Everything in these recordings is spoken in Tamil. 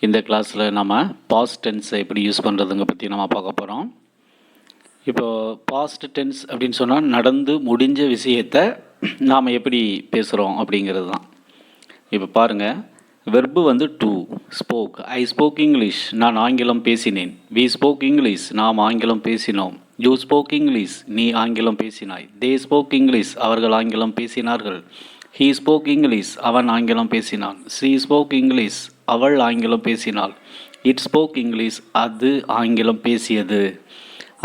இந்த கிளாஸில் நம்ம பாஸ்ட் டென்ஸை எப்படி யூஸ் பண்ணுறதுங்க பற்றி நம்ம பார்க்க போகிறோம். இப்போது பாஸ்ட் டென்ஸ் அப்படின்னு சொன்னால் நடந்து முடிஞ்ச விஷயத்தை நாம் எப்படி பேசுகிறோம் அப்படிங்கிறது தான். இப்போ பாருங்கள், வெர்பு வந்து to spoke. I spoke English, நான் ஆங்கிலம் பேசினேன். வி ஸ்போக் இங்கிலீஷ், நாம் ஆங்கிலம் பேசினோம். யூ ஸ்போக் இங்கிலீஷ், நீ ஆங்கிலம் பேசினாய். தே ஸ்போக் இங்கிலீஷ், அவர்கள் ஆங்கிலம் பேசினார்கள். ஹீ ஸ்போக் இங்கிலீஷ், அவன் ஆங்கிலம் பேசினான். ஷீ ஸ்போக் இங்கிலீஷ், அவள் ஆங்கிலம் பேசினாள். இட் ஸ்போக் இங்கிலீஷ், அது ஆங்கிலம் பேசியது.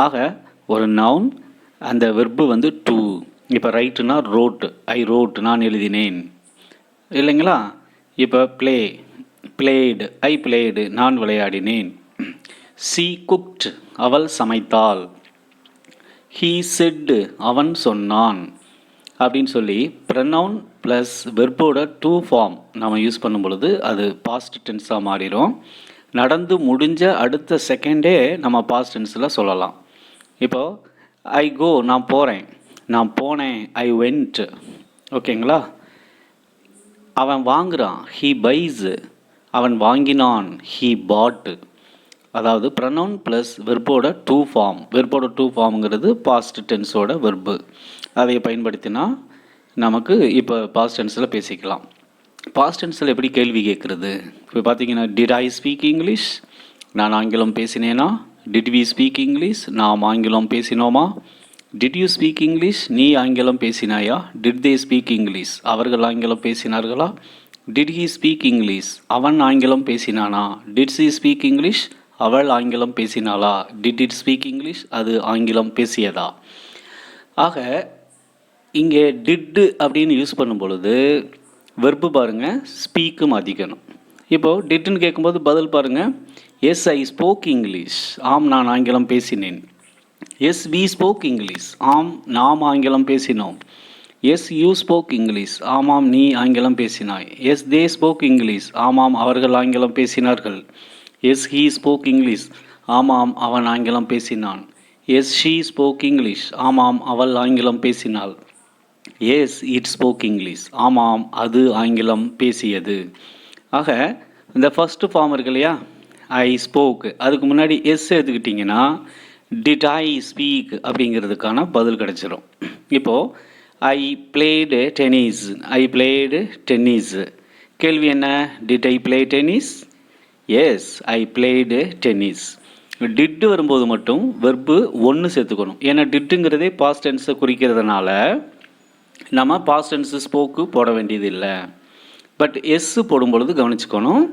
ஆக ஒரு நவுன், அந்த வெர்பு வந்து டு. இப்போ ரைட்டுனா ரோட், ஐ ரோட், நான் எழுதினேன் இல்லைங்களா. இப்போ ப்ளே, பிளேடு, ஐ பிளேடு, நான் விளையாடினேன். ஷீ குக்ட், அவள் சமைத்தாள். ஹீ செட், அவன் சொன்னான். அப்படின்னு சொல்லி ப்ரனவுன் ப்ளஸ் வெர்போட டூ ஃபார்ம் நம்ம யூஸ் பண்ணும் பொழுது அது பாஸ்ட் டென்ஸாக மாறிடும். நடந்து முடிஞ்ச அடுத்த செகண்டே நம்ம பாஸ்ட் டென்ஸில் சொல்லலாம். இப்போது ஐ கோ, நான் போகிறேன், நான் போனேன். ஐ வென்ட், ஓகேங்களா. அவன் வாங்குகிறான், ஹீ பைஸ், அவன் வாங்கினான். He bought. அதாவது ப்ரனவுன் ப்ளஸ் வெர்போட டூ ஃபார்ம். வெர்போட டூ ஃபார்முங்கிறது பாஸ்ட் டென்ஸோட வெர்பு. அதை பயன்படுத்தினா நமக்கு இப்போ பாஸ்ட் டென்ஸில் பேசிக்கலாம். பாஸ்ட் டென்ஸில் எப்படி கேள்வி கேட்குறது? இப்போ பார்த்தீங்கன்னா, டிட் ஐ ஸ்பீக் இங்கிலீஷ், நான் ஆங்கிலம் பேசினேனா. டிட் வி ஸ்பீக் இங்கிலீஷ், நாம் ஆங்கிலம் பேசினோமா. டிட் யூ ஸ்பீக் இங்கிலீஷ், நீ ஆங்கிலம் பேசினாயா. டிட் தே ஸ்பீக் இங்கிலீஷ், அவர்கள் ஆங்கிலம் பேசினார்களா. டிட் ஹீ ஸ்பீக் இங்கிலீஷ், அவன் ஆங்கிலம் பேசினானா. டிட் ஷீ ஸ்பீக் இங்கிலீஷ், அவள் ஆங்கிலம் பேசினாளா. டிட் இட் ஸ்பீக் இங்கிலீஷ், அது ஆங்கிலம் பேசியதா. ஆக இங்கே டிட்டு அப்படின்னு யூஸ் பண்ணும் பொழுது வெர்பு பாருங்கள், ஸ்பீக்கு மாற்றிக்கணும். இப்போது டிட்டுன்னு கேட்கும்போது பதில் பாருங்கள், எஸ் ஐ ஸ்போக் இங்கிலீஷ், ஆம் நான் ஆங்கிலம் பேசினேன். எஸ் வி ஸ்போக் இங்கிலீஷ், ஆம் நாம் ஆங்கிலம் பேசினோம். எஸ் யூ ஸ்போக் இங்கிலீஷ், ஆமாம் நீ ஆங்கிலம் பேசினாய். எஸ் தே ஸ்போக் இங்கிலீஷ், ஆமாம் அவர்கள் ஆங்கிலம் பேசினார்கள். எஸ் ஹீ ஸ்போக் இங்கிலீஷ், ஆமாம் அவன் ஆங்கிலம் பேசினான். எஸ் ஷீ ஸ்போக் இங்கிலீஷ், ஆமாம் அவள் ஆங்கிலம் பேசினாள். எஸ் இட் ஸ்போக் இங்கிலீஷ், ஆமாம் அது ஆங்கிலம் பேசியது. ஆக இந்த ஃபஸ்ட்டு ஃபார்ம் இருக்கு இல்லையா, ஐ ஸ்போக், அதுக்கு முன்னாடி எஸ் எடுத்துக்கிட்டிங்கன்னா டிட் ஐ ஸ்பீக் அப்படிங்கிறதுக்கான பதில் கிடச்சிரும். இப்போது I played tennis, I played tennis. கேள்வி என்ன, did I play tennis. Yes I played tennis. Did வரும்போது மட்டும் வெர்பு ஒன்று சேர்த்துக்கணும். ஏன்னா டிட்டுங்கிறதே பாஸ்ட் டென்ஸை குறிக்கிறதுனால நம்ம பாஸ்ட் டென்ஸு ஸ்போக்கு போட வேண்டியது இல்லை. பட் எஸ்ஸு போடும்பொழுது கவனிச்சுக்கணும்.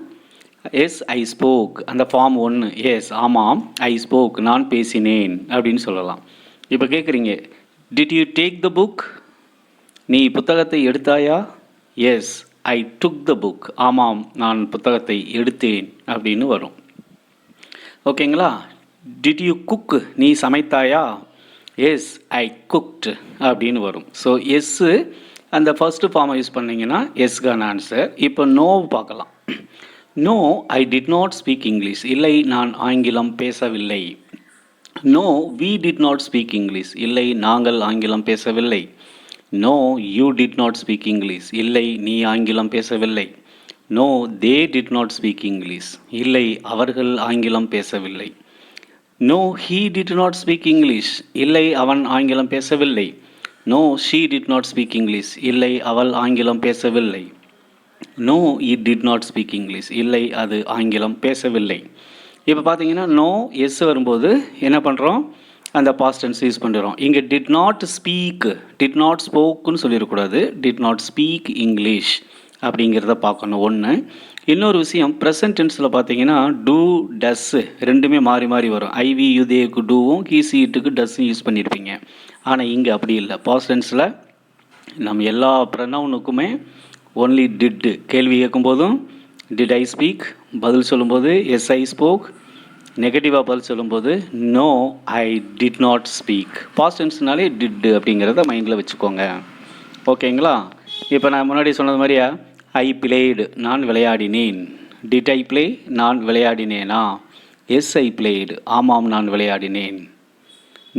எஸ் ஐ ஸ்போக், அந்த ஃபார்ம் ஒன்று. எஸ் ஆமாம், ஐ ஸ்போக், நான் பேசினேன் அப்படின்னு சொல்லலாம். இப்போ கேட்குறீங்க, did you take the book, நீ புத்தகத்தை எடுத்தாயா. S I took the book, ஆமாம் நான் புத்தகத்தை எடுத்தேன் அப்படின்னு வரும். ஓகேங்களா. டிட் யூ குக், நீ சமைத்தாயா. எஸ் ஐ குக்ட் அப்படின்னு வரும். ஸோ எஸ்ஸு அந்த ஃபஸ்ட்டு ஃபார்மை யூஸ் பண்ணிங்கன்னா எஸ்கான ஆன்சர். இப்போ நோ பார்க்கலாம். No I did not speak English, இல்லை நான் ஆங்கிலம் பேசவில்லை. No we did not speak English, இல்லை நாங்கள் ஆங்கிலம் பேசவில்லை. No you did not speak English, இல்லை நீ ஆங்கிலம் பேசவில்லை. No they did not speak English, இல்லை அவர்கள் ஆங்கிலம் பேசவில்லை. No he did not speak English, இல்லை அவன் ஆங்கிலம் பேசவில்லை. No she did not speak English, இல்லை அவள் ஆங்கிலம் பேசவில்லை. No it did not speak English, இல்லை அது ஆங்கிலம் பேசவில்லை. இப்போ பார்த்தீங்கன்னா நோ எஸ் வரும்போது என்ன பண்ணுறோம், அந்த பாஸ்ட் டென்ஸ் யூஸ் பண்ணுறோம். இங்கே did not speak, did not ஸ்போக்குன்னு சொல்லிடக்கூடாது. டிட் நாட் ஸ்பீக் இங்கிலீஷ் அப்படிங்கிறத பார்க்கணும். ஒன்று. இன்னொரு விஷயம், ப்ரெசன்ட் டென்ஸில் பார்த்தீங்கன்னா டூ டஸ்ஸு ரெண்டுமே மாறி மாறி வரும். ஐவி யுதேக்கு டூவும் கீசிட்டுக்கு டஸ்ஸும் யூஸ் பண்ணியிருப்பீங்க. ஆனால் இங்கே அப்படி இல்லை. பாஸ்ட் டென்ஸில் நம்ம எல்லா ப்ரனவுனுக்குமே ஒன்லி டிட்டு. கேள்வி கேட்கும்போதும் டிட் ஐ ஸ்பீக், பதில் சொல்லும்போது எஸ் ஐ ஸ்போக், நெகட்டிவாக பதில் சொல்லும்போது no I did not speak. Past டென்ஸ்னாலே டிட்டு அப்படிங்கிறத மைண்டில் வச்சுக்கோங்க. ஓகேங்களா. இப்போ நான் முன்னாடி சொன்னது மாதிரியா, ஐ பிளேடு, நான் விளையாடினேன். டிட் ஐ பிளே, நான் விளையாடினேனா. எஸ் ஐ பிளேடு, ஆமாம் நான் விளையாடினேன்.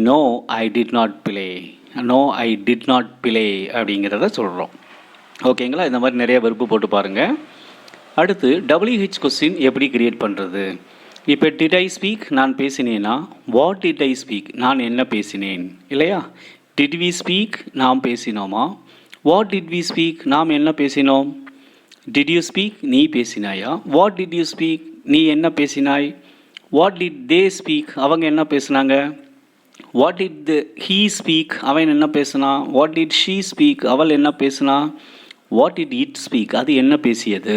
No I did not play, no I did not play அப்படிங்கிறத சொல்கிறோம். ஓகேங்களா. இந்த மாதிரி நிறைய வெர்பு போட்டு பாருங்கள். அடுத்து WH கொஸ்டின் எப்படி கிரியேட் பண்ணுறது? இப்போ டிட் ஐ ஸ்பீக் நான் பேசினேன்னா வாட் டிட் ஐ ஸ்பீக் நான் என்ன பேசினேன் இல்லையா? டிட் வி ஸ்பீக் நாம் பேசினோமா? வாட் டிட் வி ஸ்பீக் நாம் என்ன பேசினோம்? டிட் யூ ஸ்பீக் நீ பேசினாயா? வாட் டிட் யூ ஸ்பீக் நீ என்ன பேசினாய்? வாட் டிட் தே ஸ்பீக் அவங்க என்ன பேசுனாங்க? வாட் டிட் ஹீ ஸ்பீக் அவன் என்ன பேசுனா? வாட் டிட் ஷீ ஸ்பீக் அவள் என்ன பேசுனா? வாட் டிட் இட் ஸ்பீக் அது என்ன பேசியது?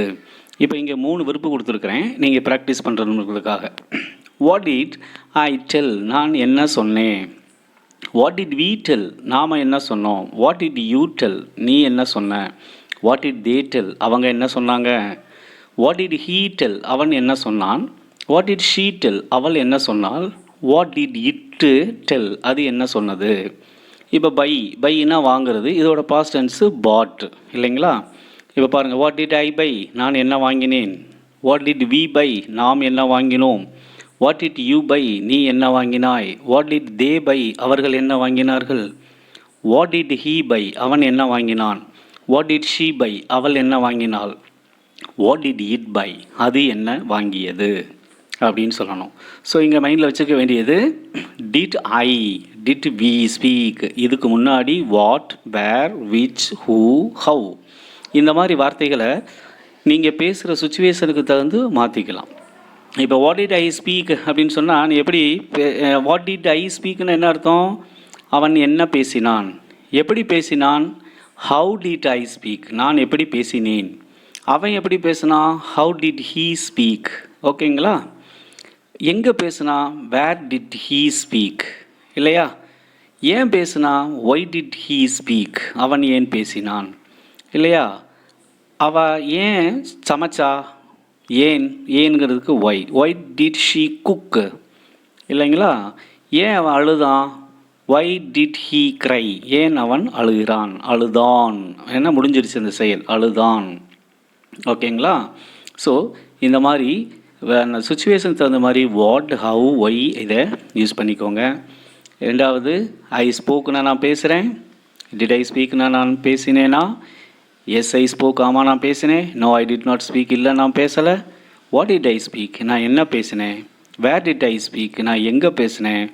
இப்போ இங்கே 3 விருப்பு கொடுத்துருக்குறேன் நீங்கள் ப்ராக்டிஸ் பண்ணுறதுக்காக. வாட் டிட் ஐ டெல் நான் என்ன சொன்னேன்? வாட் டிட் வி டெல் நாம் என்ன சொன்னோம்? வாட் டிட் யூ டெல் நீ என்ன சொன்ன? வாட் டிட் தே டெல் அவங்க என்ன சொன்னாங்க? வாட் டிட் ஹீ டெல் அவன் என்ன சொன்னான்? வாட் டிட் ஷீ டெல் அவள் என்ன சொன்னாள்? வாட் டிட் இட்டு டெல் அது என்ன சொன்னது? இப்போ பைனா வாங்குறது, இதோட பாஸ்ட் டென்ஸு பாட் இல்லைங்களா? இப்போ பாருங்கள், வாட் டிட் ஐ பை நான் என்ன வாங்கினேன்? வாட் டிட் வி பை நாம் என்ன வாங்கினோம்? வாட் டிட் யூ பை நீ என்ன வாங்கினாய்? வாட் டிட் தே பை அவர்கள் என்ன வாங்கினார்கள்? வாட் டிட் ஹீ பை அவன் என்ன வாங்கினான்? வாட் டிட் ஷீ பை அவள் என்ன வாங்கினாள்? வாட் டிட் இட் பை அது என்ன வாங்கியது அப்படின்னு சொல்லணும். ஸோ இங்கே மைண்டில் வச்சுக்க வேண்டியது did I, did we speak, இதுக்கு முன்னாடி what, where, which, who, how, இந்த மாதிரி வார்த்தைகளை நீங்கள் பேசுகிற சுச்சுவேஷனுக்கு தகுந்து மாற்றிக்கலாம். இப்போ வாட் டிட் ஐ ஸ்பீக் அப்படின்னு சொன்னால் எப்படி வாட் டிட் ஐ ஸ்பீக்னு என்ன அர்த்தம்? அவன் என்ன பேசினான், எப்படி பேசினான்? ஹவு டிட் ஐ ஸ்பீக் நான் எப்படி பேசினேன்? அவன் எப்படி பேசினான்? How did he speak. ஓகேங்களா? எங்கே பேசுனா? வேர் டிட் ஹீ ஸ்பீக் இல்லையா? ஏன் பேசுனா? ஒய் டிட் ஹீ ஸ்பீக் அவன் ஏன் பேசினான் இல்லையா? அவ ஏன் சமைச்சா? ஏன்ங்கிறதுக்கு ஒய் டிட் ஷீ குக் இல்லைங்களா? ஏன் அவன் அழுதான்? ஒய் டிட் ஹீ க்ரை ஏன் அவன் அழுகிறான்? அழுதான் என்ன முடிஞ்சிருச்சு அந்த செயல், அழுதான். ஓகேங்களா? ஸோ இந்த மாதிரி சுச்சுவேஷன் தகுந்த மாதிரி வாட், ஹவு, ஒய் இதை யூஸ் பண்ணிக்கோங்க. ரெண்டாவது, ஐ ஸ்போக்னா நான் பேசுகிறேன். டிட் ஐ ஸ்பீக்னா நான் பேசினேனா? எஸ் ஐ ஸ்போக் ஆமாம் நான் பேசினேன். No I did not speak இல்லை நான் பேசலை. வாட் டிட் ஐ ஸ்பீக் நான் என்ன பேசினேன்? வேர் டிட் ஐ ஸ்பீக் நான் எங்கே பேசினேன்?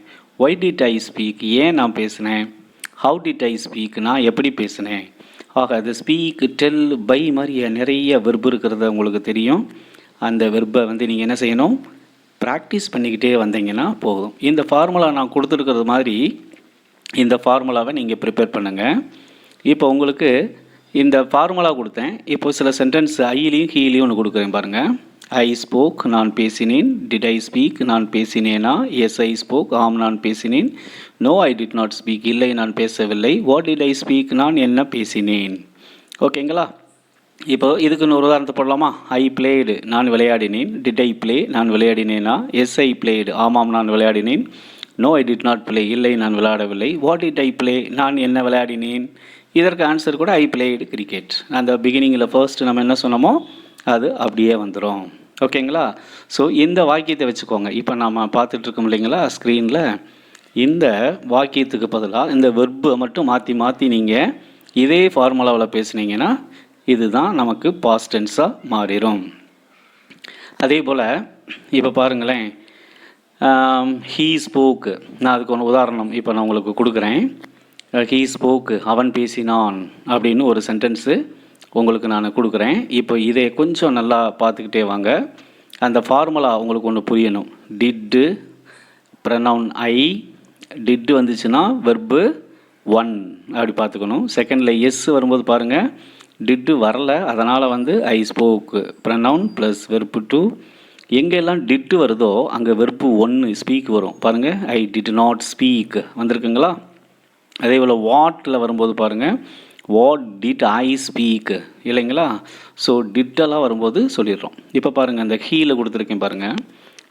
ஒய் டிட் ஐ ஸ்பீக் ஏன் நான் பேசினேன்? ஹவு டிட் ஐ ஸ்பீக் நான் எப்படி பேசினேன்? ஆக அது ஸ்பீக், டெல், பை மாதிரி நிறைய வெர்பு இருக்கிறது உங்களுக்கு தெரியும். அந்த வெர்பை நீங்கள் என்ன செய்யணும்? ப்ராக்டிஸ் பண்ணிக்கிட்டே வந்தீங்கன்னா போதும். இந்த ஃபார்முலா நான் கொடுத்துருக்கிறது மாதிரி இந்த ஃபார்முலாவை நீங்கள் ப்ரிப்பேர் பண்ணுங்கள். இப்போ உங்களுக்கு இந்த ஃபார்முலா கொடுத்தேன். இப்போ சில சென்டென்ஸ் ஐலையும் ஹீலையும் ஒன்று கொடுக்குறேன் பாருங்கள். ஐ ஸ்போக் நான் பேசினேன். டிட் ஐ ஸ்பீக் நான் பேசினேனா? எஸ் ஐ ஸ்போக் ஆம் நான் பேசினேன். No I did not speak இல்லை நான் பேசவில்லை. வாட் டிட் ஐ ஸ்பீக் நான் என்ன பேசினேன். ஓகேங்களா? இப்போ இதுக்குன்னு ஒரு உதாரணத்தை போடலாமா? ஐ பிளேடு நான் விளையாடினேன். டிட் ஐ பிளே நான் விளையாடினேனா? எஸ் ஐ பிளேடு ஆமாம் நான் விளையாடினேன். No I did not play இல்லை நான் விளையாடவில்லை. வாட் டிட் ஐ பிளே நான் என்ன விளையாடினேன்? இதற்கு ஆன்சர் கூட ஐ பிளேடு கிரிக்கெட். அந்த பிகினிங்கில் ஃபர்ஸ்ட் நம்ம என்ன சொன்னோமோ அது அப்படியே வந்துடும். ஓகேங்களா? ஸோ இந்த வாக்கியத்தை வச்சுக்கோங்க. இப்போ நம்ம பார்த்துட்ருக்கோம் இல்லைங்களா ஸ்க்ரீனில், இந்த வாக்கியத்துக்கு பதிலாக இந்த வெர்பை மட்டும் மாற்றி மாற்றி நீங்கள் இதே ஃபார்முலாவில் பேசுனீங்கன்னா இதுதான் நமக்கு பாஸ்ட் டென்ஸாக மாறிடும். அதே போல் இப்போ பாருங்களேன், ஹீ ஸ்போக்கு, நான் அதுக்கு ஒன்று உதாரணம் இப்போ நான் உங்களுக்கு கொடுக்குறேன். ஹீ ஸ்போக்கு அவன் பேசினான் அப்படின்னு ஒரு சென்டென்ஸு உங்களுக்கு நான் கொடுக்குறேன். இப்போ இதை கொஞ்சம் நல்லா பார்த்துக்கிட்டே வாங்க. அந்த ஃபார்முலா உங்களுக்கு ஒன்று புரியணும். டிட்டு ப்ரனவுன் ஐ, டிட்டு வந்துச்சுன்னா வெர்பு ஒன் அப்படி பார்த்துக்கணும். செகண்டில் எஸ் வரும்போது பாருங்கள் டிட்டு வரல, அதனால் I spoke pronoun plus verb two. எங்கெல்லாம் டிட்டு வருதோ அங்கே வெர்பு ஒன்று ஸ்பீக் வரும் பாருங்கள். ஐ டிட் நாட் ஸ்பீக் வந்திருக்குங்களா? அதே போல் வாட்டில் வரும்போது பாருங்கள் வாட் டிட் ஐ ஸ்பீக் இல்லைங்களா? ஸோ டிட்டெல்லாம் வரும்போது சொல்லிடுறோம். இப்போ பாருங்கள் அந்த ஹீல கொடுத்துருக்கேன் பாருங்கள்.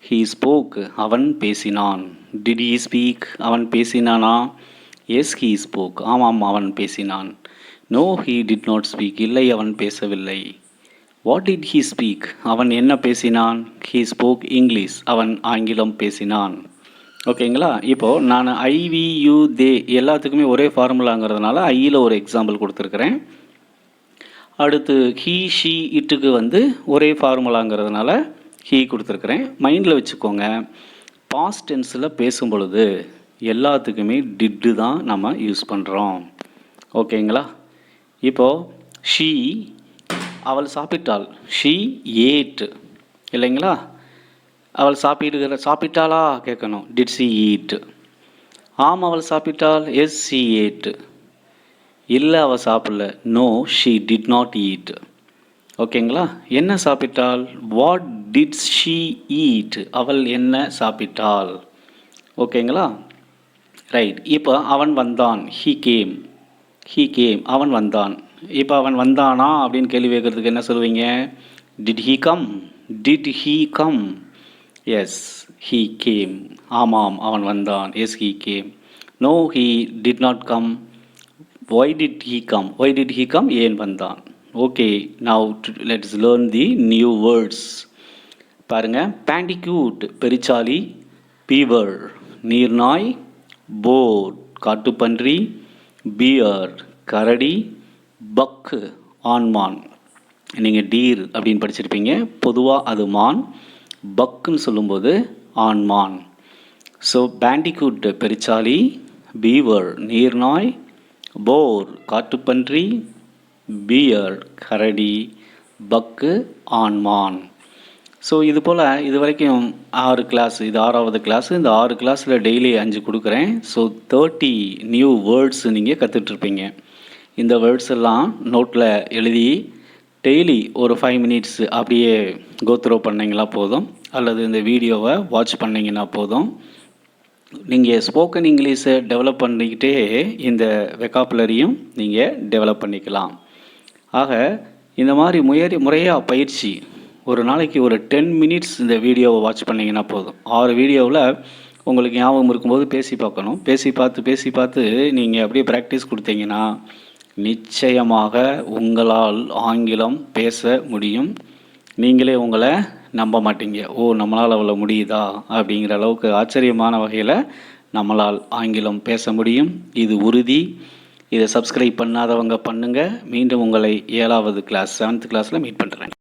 ஹீ ஸ்போக் அவன் பேசினான். டிட் ஹீ ஸ்பீக் அவன் பேசினானா? எஸ் ஹீ ஸ்போக் ஆமாம் அவன் பேசினான். No he did not speak இல்லை அவன் பேசவில்லை. வாட் டிட் ஹீ ஸ்பீக் அவன் என்ன பேசினான்? ஹீ ஸ்போக் இங்கிலீஷ் அவன் ஆங்கிலம் பேசினான். ஓகேங்களா? இப்போது நான் ஐவியூ தே எல்லாத்துக்குமே ஒரே ஃபார்முலாங்கிறதுனால ஐயில் ஒரு எக்ஸாம்பிள் கொடுத்துருக்குறேன். அடுத்து ஹீ ஷீ இட்டுக்கு வந்து ஒரே ஃபார்முலாங்கிறதுனால ஹீ கொடுத்துருக்குறேன். மைண்டில் வச்சுக்கோங்க, பாஸ்ட் டென்ஸில் பேசும் பொழுது எல்லாத்துக்குமே டிட்டு தான் நம்ம யூஸ் பண்ணுறோம். ஓகேங்களா? இப்போது ஷீ அவள் சாப்பிட்டாள், ஷீ ஏட் இல்லைங்களா? அவள் சாப்பிட்டாளா கேட்கணும், டிட் சி ஈட். ஆம் அவள் சாப்பிட்டாள், எஸ் சி ஏட். இல்லை அவள் சாப்பிடல, no she did not eat. ஓகேங்களா? என்ன சாப்பிட்டாள், வாட் டிட் ஷீ ஈட், அவள் என்ன சாப்பிட்டாள். ஓகேங்களா? ரைட். இப்போ அவன் வந்தான், ஹீ கேம். அவன் வந்தான். இப்போ அவன் வந்தானா அப்படின்னு கேள்வி கேட்குறதுக்கு என்ன சொல்லுவீங்க, did he come. Yes he came. ஆமாம் அவன் வந்தான், yes he came. No he did not come. Why did he come? ஏன் வந்தான். Okay, now let's learn the new words. பாருங்க, பேண்டிக்யூட் பெரிச்சாலி, பீவர் நீர்நாய், போர் காட்டுப்பன்றி, பியர் கரடி, பக்கு ஆண்மான். நீங்கள் டீர் அப்படின்னு படிச்சிருப்பீங்க, பொதுவாக அது மான், பக்குன்னு சொல்லும்போது ஆண்மான். ஸோ பேண்டிக்யூட் பெரிச்சாலி, பீவர் நீர்நாய், போர் காட்டுப்பன்றி, பியர் கரடி, பக்கு ஆண்மான். ஸோ இது போல் இது வரைக்கும் 6 கிளாஸ், இது 6வது கிளாஸ். இந்த 6 கிளாஸில் டெய்லி 5 கொடுக்குறேன். ஸோ 30 நியூ வேர்ட்ஸ் நீங்கள் கற்றுட்ருப்பீங்க. இந்த வேர்ட்ஸ் எல்லாம் நோட்டில் எழுதி டெய்லி ஒரு 5 மினிட்ஸ் அப்படியே கோத்ரோ பண்ணிங்கன்னா போதும், அல்லது இந்த வீடியோவை வாட்ச் பண்ணிங்கன்னா போதும். நீங்கள் ஸ்போக்கன் இங்கிலீஷை டெவலப் பண்ணிக்கிட்டே இந்த வெக்காப்புலரியும் நீங்கள் டெவலப் பண்ணிக்கலாம். ஆக இந்த மாதிரி முறையாக பயிற்சி, ஒரு நாளைக்கு ஒரு 10 மினிட்ஸ் இந்த வீடியோவை வாட்ச் பண்ணிங்கன்னா போதும். 6 வீடியோவில் உங்களுக்கு ஞாபகம் இருக்கும்போது பேசி பார்க்கணும். பேசி பார்த்து நீங்கள் அப்படியே ப்ராக்டிஸ் கொடுத்தீங்கன்னா நிச்சயமாக உங்களால் ஆங்கிலம் பேச முடியும். நீங்களே உங்களை நம்ப மாட்டீங்க, ஓ நம்மளால் அவ்வளோ முடியுதா அப்படிங்கிற அளவுக்கு ஆச்சரியமான வகையில் நம்மளால் ஆங்கிலம் பேச முடியும். இது உறுதி. இதை சப்ஸ்கிரைப் பண்ணாதவங்க பண்ணுங்கள். மீண்டும் உங்களை 7வது கிளாஸ் 7th கிளாஸில் மீட் பண்ணுறேன்.